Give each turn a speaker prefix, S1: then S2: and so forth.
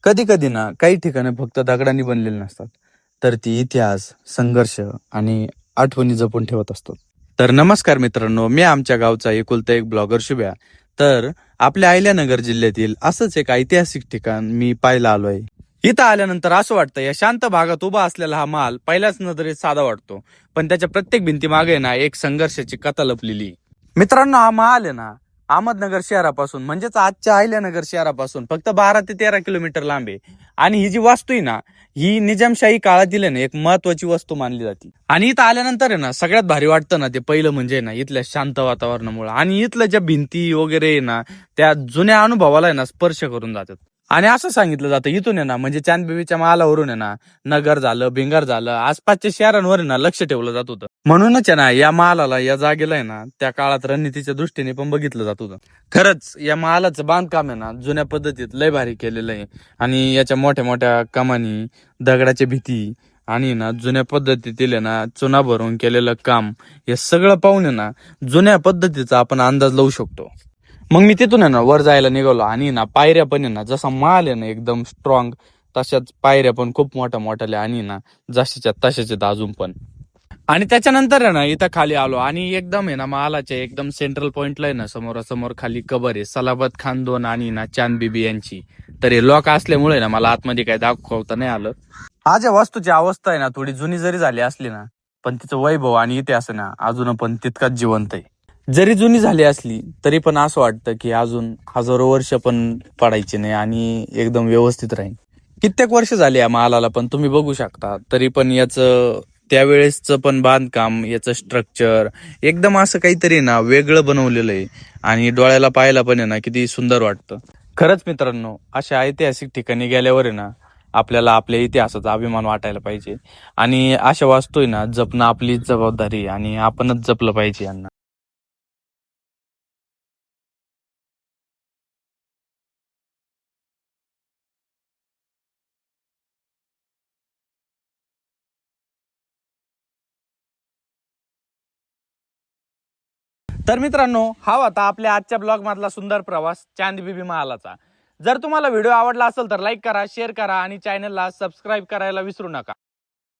S1: कधी कधी ना काही ठिकाणे फक्त दगडांनी बनलेली नसतात, तर ती इतिहास, संघर्ष आणि आठवणी जपून ठेवत असतात. तर नमस्कार मित्रांनो, मी आमच्या गावचा एकुलता एक ब्लॉगर शुभ्या. तर आपल्या अहिल्यानगर जिल्ह्यातील असंच एक ऐतिहासिक ठिकाण मी पाहायला आलोय. इथं आल्यानंतर असं वाटतं, या शांत भागात उभा असलेला हा महाल पहिल्याच नजरेत साधा वाटतो, पण त्याच्या प्रत्येक भिंतीमागे ना एक संघर्षाची कथा लपलेली आहे. मित्रांनो, हा महाल आहे ना अहमदनगर शहरापासून म्हणजेच आजच्या अहिल्यानगर शहरापासून फक्त 12 ते 13 किलोमीटर लांब आहे. आणि ही जी वास्तू आहे ना, ही निजामशाही काळातील आहे ना एक महत्वाची वस्तू मानली जाते. आणि इथं आल्यानंतर आहे ना सगळ्यात भारी वाटतं ना ते पहिलं म्हणजे ना इथल्या शांत वातावरणामुळे, आणि इथल्या ज्या भिंती वगैरे आहे ना त्या जुन्या अनुभवाला आहे ना स्पर्श करून जातात. आणि असं सांगितलं जातं इथून आहे ना म्हणजे चांदबिबीच्या महालावरून आहे ना नगर झालं, भिंगार झालं, आसपासच्या शहरांवर आहे ना लक्ष ठेवलं जात होतं. म्हणूनच आहे ना या महालाला, या जागेला आहे ना त्या काळात रणनीतीच्या दृष्टीने पण बघितलं जात होतं. खरंच या महालाचं बांधकाम आहे ना जुन्या पद्धतीत लय भारी केलेलं आहे. आणि याच्या मोठ्या मोठ्या कमानी, दगडाच्या भीती आणि ना जुन्या पद्धतीतील आहे ना चुना भरून केलेलं काम, हे सगळं पाहून आहे ना जुन्या पद्धतीचा आपण अंदाज लावू शकतो. मग मी तिथून आहे ना वर जायला निघालो, आणि ना पायऱ्या पण आहे ना जसा माल आहे ना एकदम स्ट्रॉंग, तशाच पायऱ्या पण खूप मोठ्या मोठ्या, आणि ना जशाच्या तशाच अजून पण. आणि त्याच्यानंतर आहे ना इथं खाली आलो, आणि एकदम आहे ना महालाच्या एकदम सेंट्रल पॉइंटला आहे ना समोरासमोर खाली कबर आहे सलाबत खान 2 आणि ना चांद बीबी यांची. तर हे लॉक असल्यामुळे ना मला आतमध्ये काही दाखवता नाही आलं. आज या वास्तूची अवस्था आहे ना थोडी जुनी जरी झाली असली ना, पण तिचं वैभव आणि इतिहास आहे ना अजून पण तितकाच जिवंत आहे. जरी जुनी झाली असली तरी पण असं वाटतं की अजून हजारो वर्ष पण पडायची नाही आणि एकदम व्यवस्थित राहील. कित्येक वर्ष झाली या महालाला, पण तुम्ही बघू शकता तरी पण याचं त्यावेळेसचं पण बांधकाम, याचं स्ट्रक्चर एकदम असं काहीतरी ना वेगळं बनवलेलं आहे. आणि डोळ्याला पाहायला पण आहे ना किती सुंदर वाटतं. खरंच मित्रांनो, अशा ऐतिहासिक ठिकाणी गेल्यावर आहे ना आपल्याला आपल्या इतिहासाचा अभिमान वाटायला पाहिजे. आणि अशा वास्तू आहे ना जपणं आपलीच जबाबदारी आहे, आणि आपणच जपलं पाहिजे यांना. तर मित्रांनो, हा होता आपल्या आजच्या ब्लॉग मधला सुंदर प्रवास चांदबिबी महालाचा. जर तुम्हाला व्हिडिओ आवडला असेल तर लाईक करा, शेअर करा आणि चॅनलला सबस्क्राईब करायला विसरू नका.